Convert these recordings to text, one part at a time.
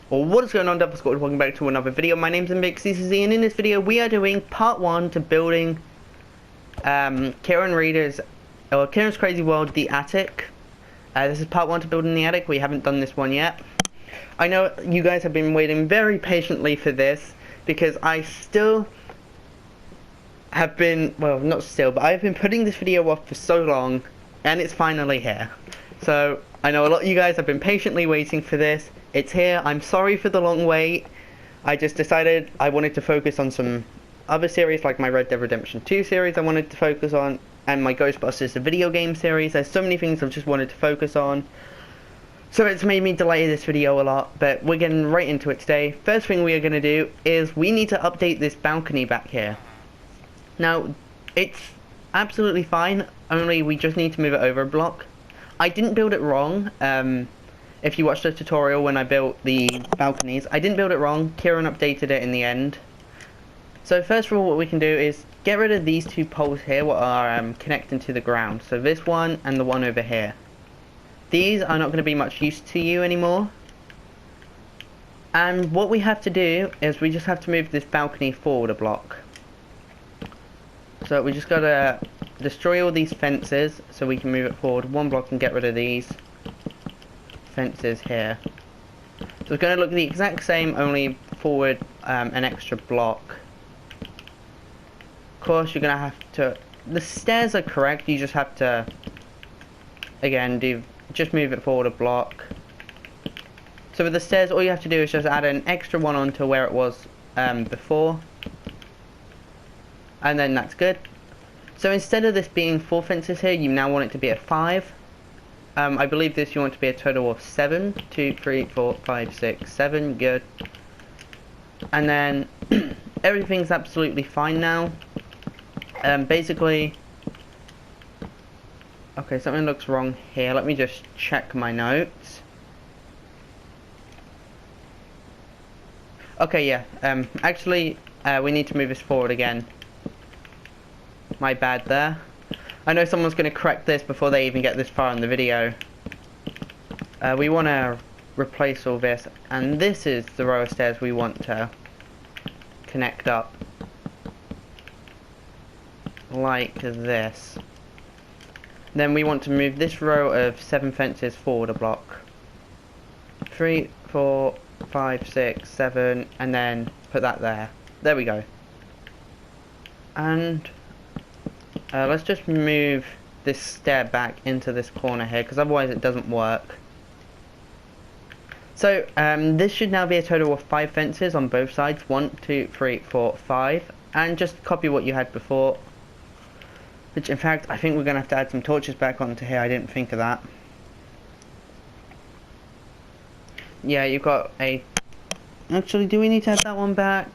Or what is going on, Double Squad? Welcome back to another video. My name's MBXCC, and in this video we are doing part 1 to building Ciaran's Crazy World, the attic. This is part 1 to building the attic. We haven't done this one yet. I know you guys have been waiting very patiently for this, because I still have been, well, not still, but I've been putting this video off for so long, and it's finally here. So, I know a lot of you guys have been patiently waiting for this. It's here. I'm sorry for the long wait. I just decided I wanted to focus on some other series, like my Red Dead Redemption 2 series I wanted to focus on, and my Ghostbusters the video game series. There's so many things I've just wanted to focus on. So it's made me delay this video a lot, but we're getting right into it today. First thing we are going to do is we need to update this balcony back here. Now, it's absolutely fine, only we just need to move it over a block. I didn't build it wrong. If you watched the tutorial when I built the balconies, I didn't build it wrong. Ciaran updated it in the end. So first of all, what we can do is get rid of these two poles here, what are connecting to the ground. So this one and the one over here. These are not going to be much use to you anymore. And what we have to do is we just have to move this balcony forward a block. So we just got to destroy all these fences so we can move it forward one block and get rid of these fences here. So it's going to look the exact same, only forward an extra block. Of course, you're going to have to, the stairs are correct, you just have to again just move it forward a block. So with the stairs, all you have to do is just add an extra one onto where it was before, and then that's good. So instead of this being 4 fences here, you now want it to be a 5. I believe this you want to be a total of 7. 2, 3, 4, 5, 6, 7. Good. And then everything's absolutely fine now. Basically, okay, something looks wrong here. Let me just check my notes. Okay, yeah. Actually, we need to move this forward again. My bad there. I know someone's going to correct this before they even get this far in the video. We want to replace all this, and this is the row of stairs we want to connect up. Like this. Then we want to move this row of 7 fences forward a block. 3, 4, 5, 6, 7, and then put that there. There we go. And let's just move this stair back into this corner here, because otherwise it doesn't work. So this should now be a total of 5 fences on both sides. 1, 2, 3, 4, 5, and just copy what you had before. Which, in fact, I think we're going to have to add some torches back onto here. I didn't think of that. Yeah, you've got a... Actually, do we need to add that one back?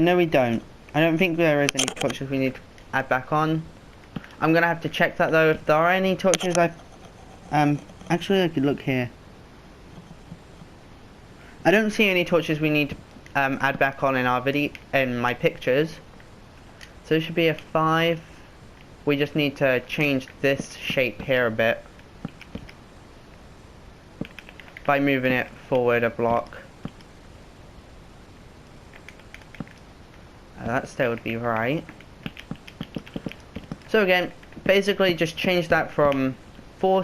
No, we don't. I don't think there is any torches we need to add back on. I'm going to have to check that, though. If there are any torches, actually, I could look here. I don't see any torches we need to add back on in our video, in my pictures. So it should be a 5. We just need to change this shape here a bit by moving it forward a block. That still would be right. So again, basically just change that from 4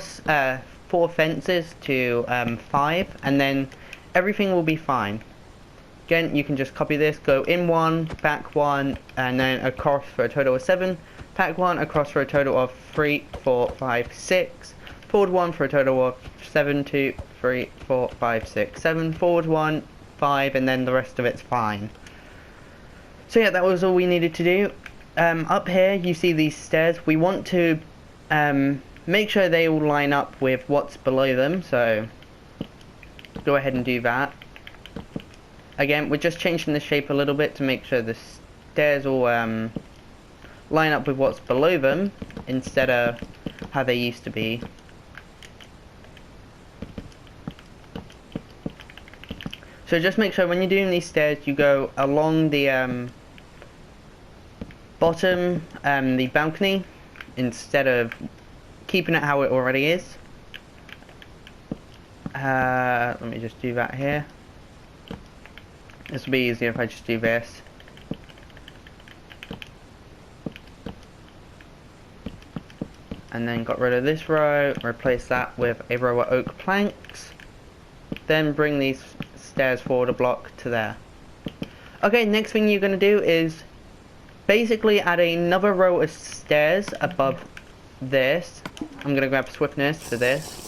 fences to 5, and then everything will be fine. Again, you can just copy this, go in 1, back 1, and then across for a total of 7, back 1, across for a total of 3, 4, 5, 6, forward 1 for a total of 7, 2, 3, 4, 5, 6, 7, forward 1, 5, and then the rest of it's fine. So yeah, that was all we needed to do. Up here, you see these stairs. We want to make sure they all line up with what's below them, so go ahead and do that. Again, we're just changing the shape a little bit to make sure the stairs all line up with what's below them instead of how they used to be. So just make sure when you're doing these stairs you go along the bottom, the balcony, instead of keeping it how it already is. Let me just do that here. This will be easier if I just do this. And then got rid of this row, replace that with a row of oak planks. Then bring these stairs forward a block to there. Okay, next thing you're going to do is basically add another row of stairs above this. I'm going to grab swiftness for this.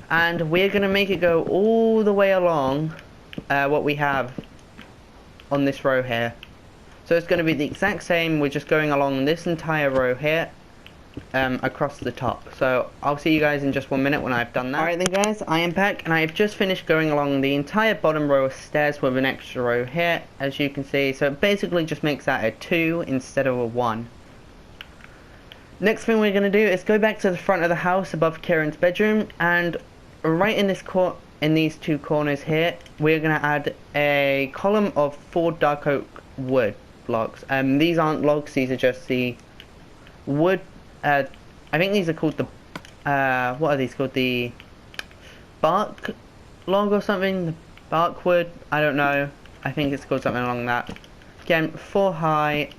And we're going to make it go all the way along what we have on this row here. So it's going to be the exact same, we're just going along this entire row here. Across the top. So I'll see you guys in just 1 minute when I've done that. Alright then guys, I am back and I have just finished going along the entire bottom row of stairs with an extra row here, as you can see. So it basically just makes that a 2 instead of a 1. Next thing we're going to do is go back to the front of the house above Ciaran's bedroom, and right in this in these two corners here, we're going to add a column of 4 dark oak wood blocks. These aren't logs, these are just the wood. I think these are called the, what are these called? The bark log or something? The bark wood? I don't know. I think it's called something along that. Again, 4 high.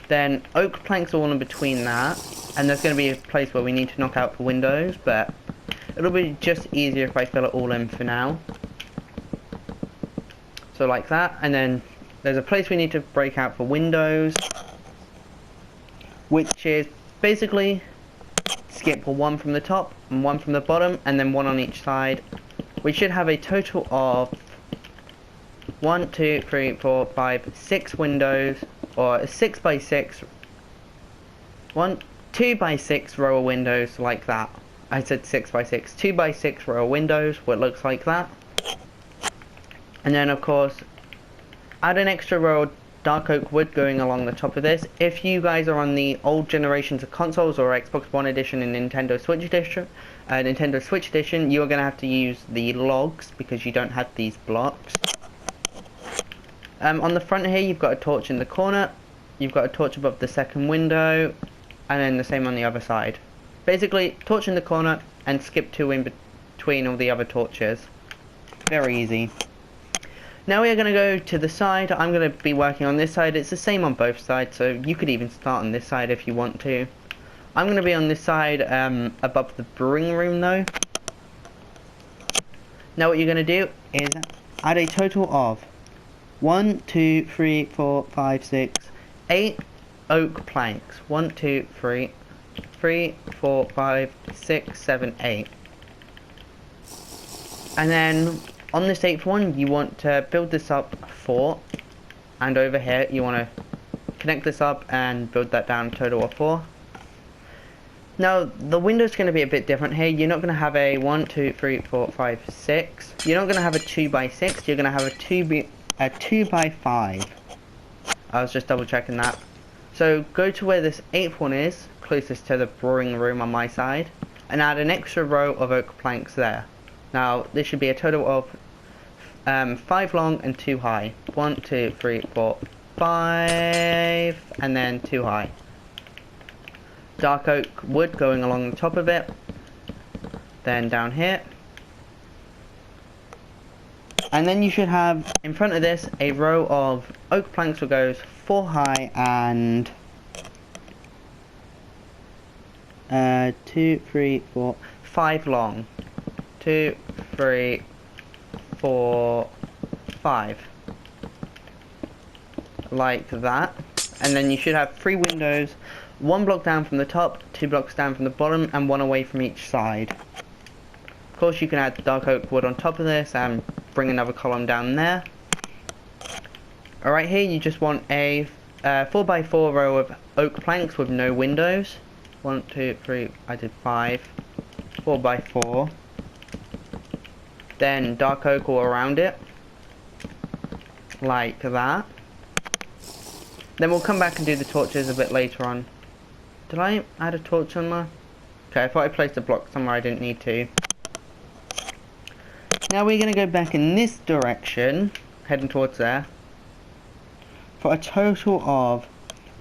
Then oak planks all in between that. And there's going to be a place where we need to knock out for windows, but it'll be just easier if I fill it all in for now. So like that. And then there's a place we need to break out for windows, which is basically skip 1 from the top and 1 from the bottom, and then 1 on each side. We should have a total of 1, 2, 3, 4, 5, 6 windows, or a 6 by 6, 2 by 6 row of windows like that. I said 6 by 6, 2 by 6 row of windows, what looks like that. And then of course, add an extra row of dark oak wood going along the top of this. If you guys are on the old generations of consoles or Xbox One edition and Nintendo Switch edition, you are going to have to use the logs because you don't have these blocks. On the front here, you've got a torch in the corner, you've got a torch above the second window, and then the same on the other side. Basically, torch in the corner and skip 2 in between all the other torches. Very easy. Now we are going to go to the side. I'm going to be working on this side. It's the same on both sides, so you could even start on this side if you want to. I'm going to be on this side above the brewing room though. Now what you're going to do is add a total of 1, 2, 3, 4, 5, 6, 8 oak planks. 1, 2, 3, 4, 5, 6, 7, 8. And then on this 8th one, you want to build this up 4, and over here you want to connect this up and build that down a total of 4. Now the window's going to be a bit different here. You're not going to have a 1, 2, 3, 4, 5, 6. You're not going to have a 2 by 6. You're going to have a 2 by 5. I was just double checking that. So go to where this 8th one is, closest to the brewing room on my side, and add an extra row of oak planks there. Now this should be a total of 5 long and 2 high. 1, 2, 3, 4, 5, and then 2 high. Dark oak wood going along the top of it. Then down here. And then you should have in front of this a row of oak planks that goes 4 high and 2, 3, 4, 5 long. 2, 3, 4, 5. Like that. And then you should have 3 windows, 1 block down from the top, 2 blocks down from the bottom, and 1 away from each side. Of course you can add the dark oak wood on top of this and bring another column down there. Alright, here you just want a 4x4 row of oak planks with no windows. 1, 2, 3, I did 5. 4x4. Then dark oak all around it. Like that. Then we'll come back and do the torches a bit later on. Did I add a torch somewhere? Okay, I thought I placed a block somewhere I didn't need to. Now we're going to go back in this direction, heading towards there, for a total of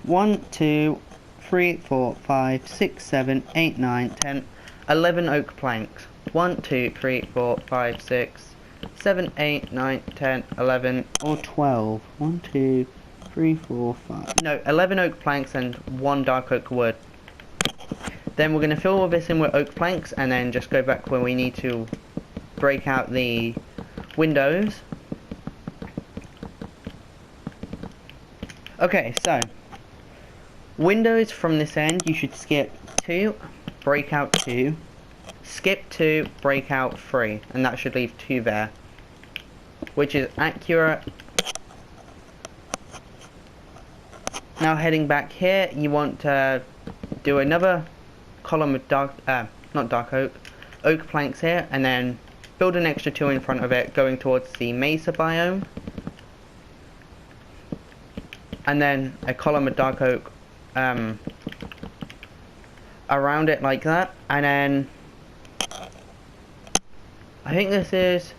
1, 2, 3, 4, 5, 6, 7, 8, 9, 10, 11 oak planks. 1, 2, 3, 4, 5, 6, 7, 8, 9, 10, 11, or 12. 1, 2, 3, 4, 5. No, 11 oak planks and 1 dark oak wood. Then we're going to fill all this in with oak planks and then just go back where we need to break out the windows. Okay, so windows from this end you should skip 2, break out 2, skip 2, break out 3, and that should leave 2 there, which is accurate. Now heading back here, you want to do another column of oak planks here, and then build an extra 2 in front of it going towards the mesa biome, and then a column of dark oak around it like that, and then I think this is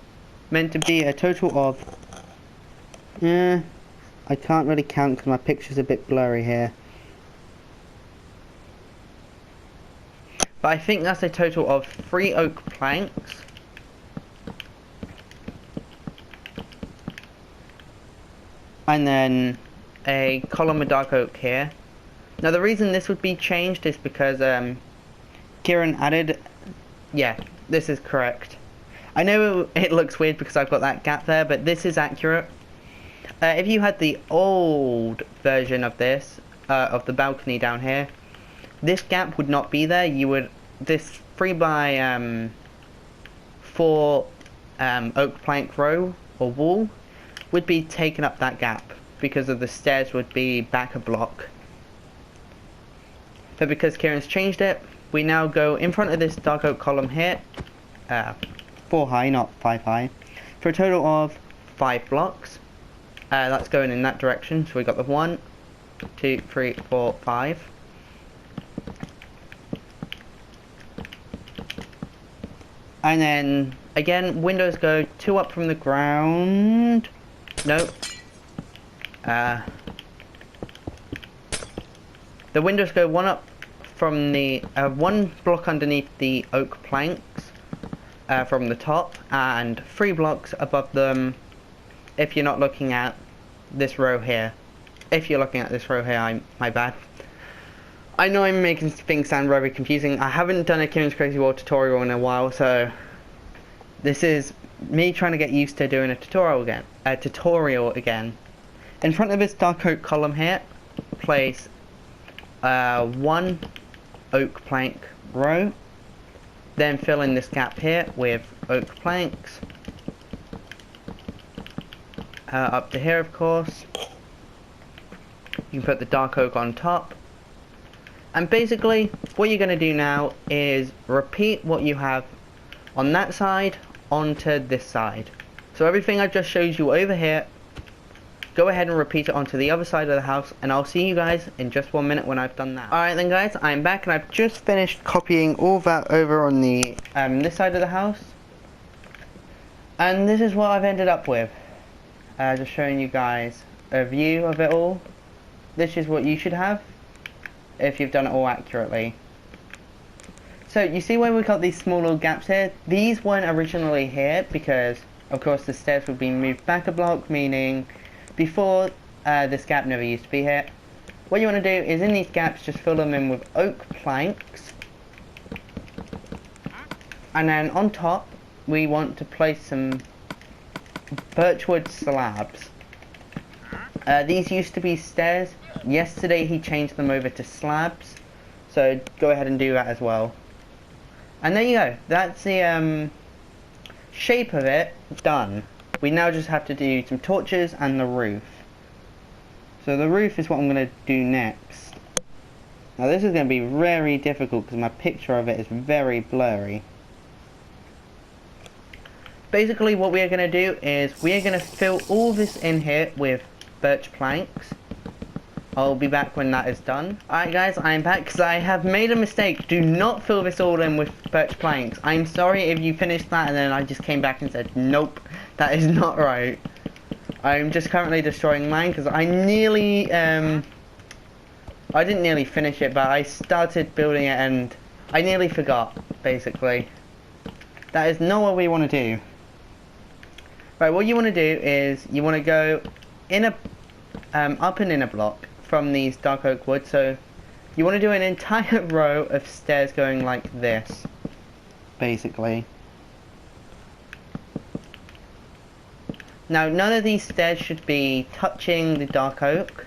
meant to be a total of I can't really count because my picture's a bit blurry here, but I think that's a total of 3 oak planks, and then a column of dark oak here. Now the reason this would be changed is because Ciaran added, yeah, this is correct. I know it looks weird because I've got that gap there, but this is accurate. If you had the old version of this, of the balcony down here, this gap would not be there. You would, this 3 by 4 oak plank row or wall would be taking up that gap because of the stairs would be back a block. But because Ciaran's changed it, we now go in front of this dark oak column here, 4 high, not 5 high, for a total of 5 blocks. That's going in that direction, so we got the 1, 2, 3, 4, 5. And then, again, windows go 2 up from the ground. No. The windows go 1 up from the, 1 block underneath the oak planks from the top, and 3 blocks above them if you're not looking at this row here. If you're looking at this row here, my bad. I know I'm making things sound very confusing. I haven't done a Ciaran's Crazy World tutorial in a while, so this is me trying to get used to doing a tutorial again. In front of this dark oak column here, place 1 oak plank row, then fill in this gap here with oak planks, up to here of course. You can put the dark oak on top, and basically what you're going to do now is repeat what you have on that side onto this side. So everything I just showed you over here, go ahead and repeat it onto the other side of the house, and I'll see you guys in just 1 minute when I've done that. Alright then guys, I'm back and I've just finished copying all that over on the this side of the house, and this is what I've ended up with. Just showing you guys a view of it all. This is what you should have if you've done it all accurately. So you see where we've got these small little gaps here? These weren't originally here because of course the stairs would be moved back a block, meaning before this gap never used to be here. What you want to do is in these gaps just fill them in with oak planks, and then on top we want to place some birchwood slabs. These used to be stairs. Yesterday he changed them over to slabs, so go ahead and do that as well. And there you go, that's the shape of it done. We now just have to do some torches and the roof. So the roof is what I'm going to do next. Now this is going to be very difficult because my picture of it is very blurry. Basically what we are going to do is we are going to fill all this in here with birch planks. I'll be back when that is done. Alright guys, I'm back because I have made a mistake. Do not fill this all in with birch planks. I'm sorry if you finished that and then I just came back and said, nope, that is not right. I'm just currently destroying mine because I nearly, I didn't nearly finish it, but I started building it and I nearly forgot, basically. That is not what we want to do. Right, what you want to do is you want to go in a up and in a block from these dark oak wood. So you want to do an entire row of stairs going like this, basically. Now none of these stairs should be touching the dark oak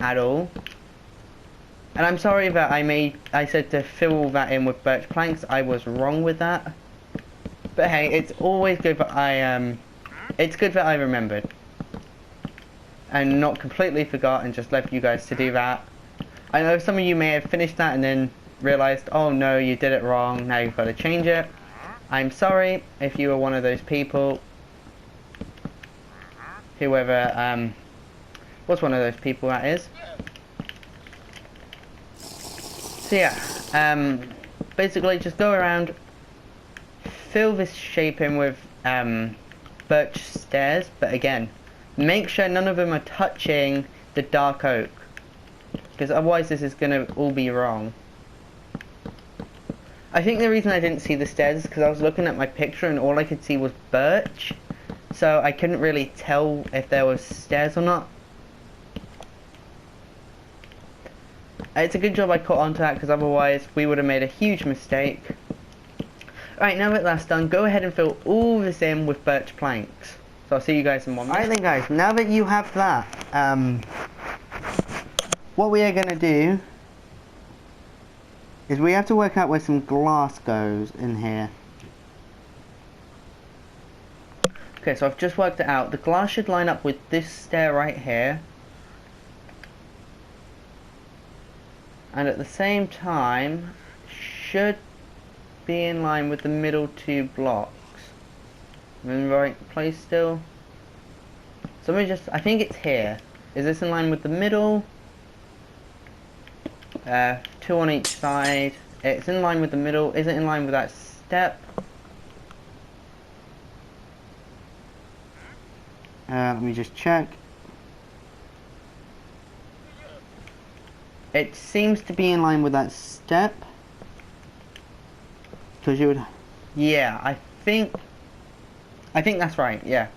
at all. And I'm sorry that I said to fill that in with birch planks. I was wrong with that. But hey, it's always good that it's good that I remembered. And not completely forgot and just left you guys to do that. I know some of you may have finished that and then realised, oh no, you did it wrong, now you've got to change it. I'm sorry if you were one of those people. Whoever was one of those people, that is. So yeah, basically just go around, fill this shape in with birch stairs, but again, make sure none of them are touching the dark oak, because otherwise this is going to all be wrong. I think the reason I didn't see the stairs is because I was looking at my picture and all I could see was birch, so I couldn't really tell if there was stairs or not. It's a good job I caught on to that, because otherwise we would have made a huge mistake. Alright, now that that's done, go ahead and fill all this in with birch planks. So I'll see you guys in 1 minute. Alright then guys, now that you have that, what we are going to do is we have to work out where some glass goes in here. Okay, so I've just worked it out. The glass should line up with this stair right here. And at the same time, should be in line with the middle two blocks. I'm in the right place still? So let me just, I think it's here. Is this in line with the middle? Two on each side. It's in line with the middle. Is it in line with that step? Let me just check. It seems to be in line with that step. Because you would... Yeah, I think that's right, yeah.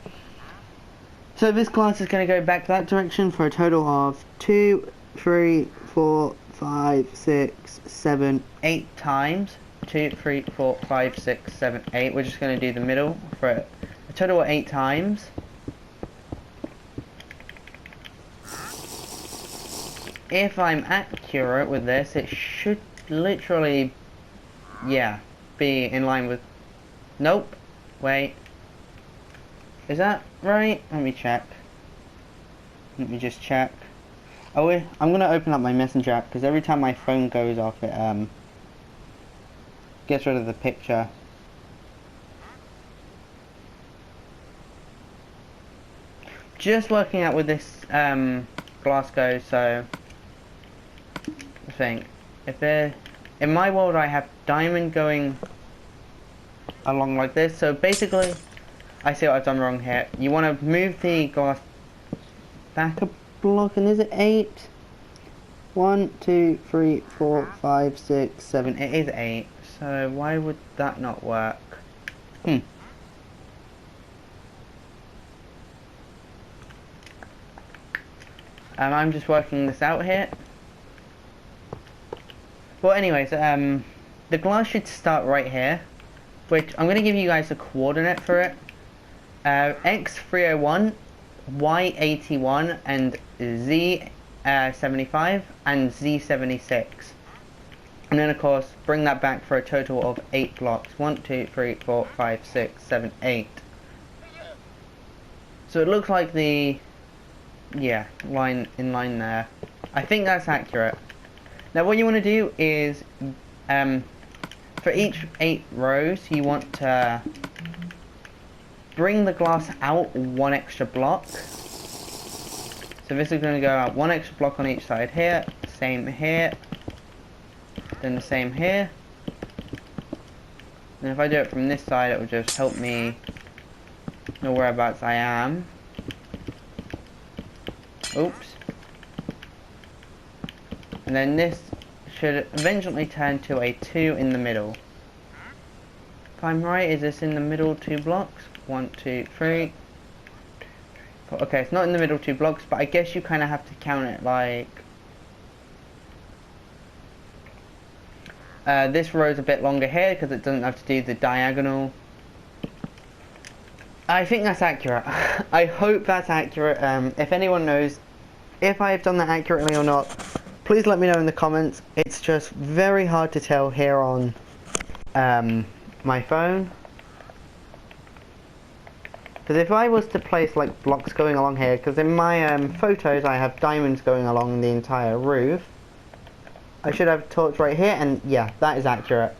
So this glass is going to go back that direction for a total of 2, 3, 4, 5, 6, 7, 8 times. 2, 3, 4, 5, 6, 7, 8. We're just going to do the middle for a total of 8 times. If I'm accurate with this, it should literally, yeah, be in line with... Nope. Wait. Is that right? Let me check. Let me just check. Oh, I'm going to open up my messenger app, because every time my phone goes off, it gets rid of the picture. Just working out with this glass goes, so... I think if there, in my world I have diamond going along like this, so basically I see what I've done wrong here. You want to move the glass back a block, and is it 8? 1, 2, 3, 4, 5, 6, 7, it is 8, so why would that not work? I'm just working this out here. Well, anyways, the glass should start right here, which I'm going to give you guys a coordinate for it. X301, Y81, and Z75, and Z76. And then, of course, bring that back for a total of 8 blocks. 1, 2, 3, 4, 5, 6, 7, 8. So it looks like the, yeah, line there. I think that's accurate. Now what you want to do is, for each 8 rows, you want to bring the glass out 1 extra block. So this is going to go out 1 extra block on each side here, same here, then the same here. And if I do it from this side, it will just help me know whereabouts I am. Oops. And then this should eventually turn to a 2 in the middle. If I'm right, is this in the middle 2 blocks? 1, 2, 3. Okay, it's not in the middle 2 blocks, but I guess you kind of have to count it like... this row is a bit longer here because it doesn't have to do the diagonal. I think that's accurate. I hope that's accurate. If anyone knows if I have done that accurately or not, please let me know in the comments. It's just very hard to tell here on my phone. Because if I was to place like blocks going along here, because in my photos I have diamonds going along the entire roof, I should have a torch right here, and yeah, that is accurate.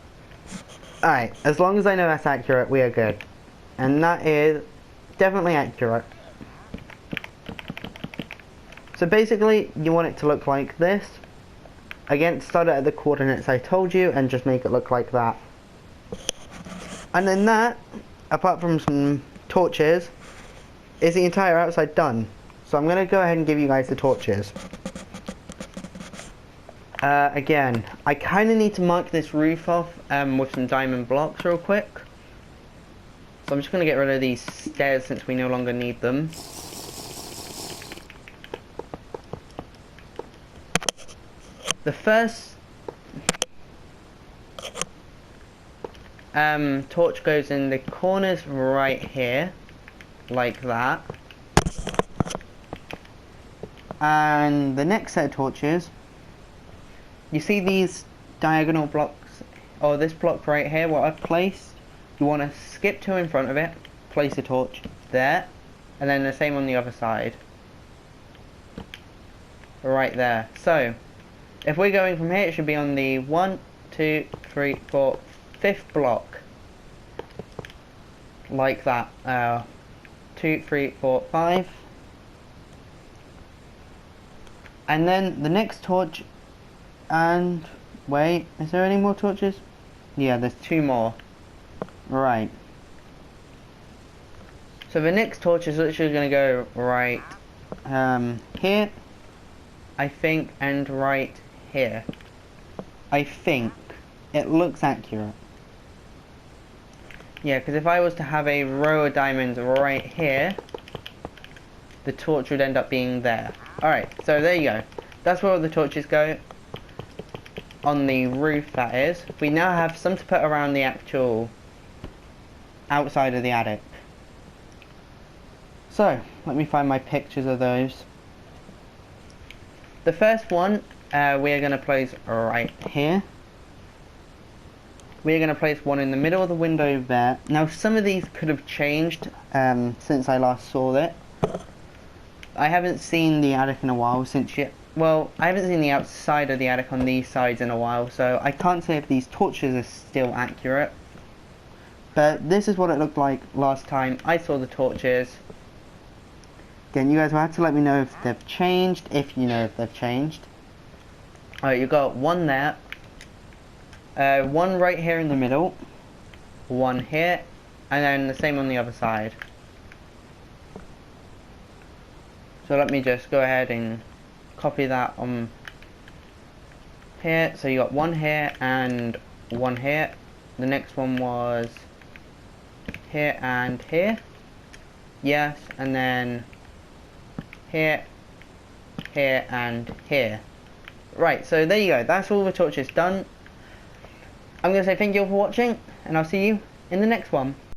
Alright, as long as I know that's accurate, we are good. And that is definitely accurate. So basically, you want it to look like this. Again, start it at the coordinates I told you, and just make it look like that. And then that, apart from some torches, is the entire outside done. So I'm going to go ahead and give you guys the torches. Again, I kind of need to mark this roof off with some diamond blocks real quick. So I'm just going to get rid of these stairs since we no longer need them. The first torch goes in the corners right here, like that. And the next set of torches, you see these diagonal blocks, or this block right here, what I've placed? You want to skip 2 in front of it, place a torch there, and then the same on the other side. Right there. So, if we're going from here, it should be on the 1, 2, 3, 4, 5th block. Like that. 2, 3, 4, 5. And then the next torch, and wait, is there any more torches? Yeah, there's 2 more. Right. So the next torch is literally going to go right here, I think, and right here. I think. It looks accurate. Yeah, because if I was to have a row of diamonds right here, the torch would end up being there. Alright, so there you go. That's where all the torches go. On the roof, that is. We now have some to put around the actual outside of the attic. So, let me find my pictures of those. The first one, we are going to place right here. We are going to place one in the middle of the window there. Now, some of these could have changed since I last saw it. I haven't seen the attic in a while since yet. Well, I haven't seen the outside of the attic on these sides in a while, so I can't say if these torches are still accurate. But this is what it looked like last time I saw the torches. Again, you guys will have to let me know if they've changed, if you know if they've changed. Alright, you've got one there. One right here in the middle. One here. And then the same on the other side. So let me just go ahead and copy that on here. So you got one here and one here. The next one was here and here. Yes, and then here, here, and here. Right, so there you go. That's all the torches done. I'm going to say thank you all for watching, and I'll see you in the next one.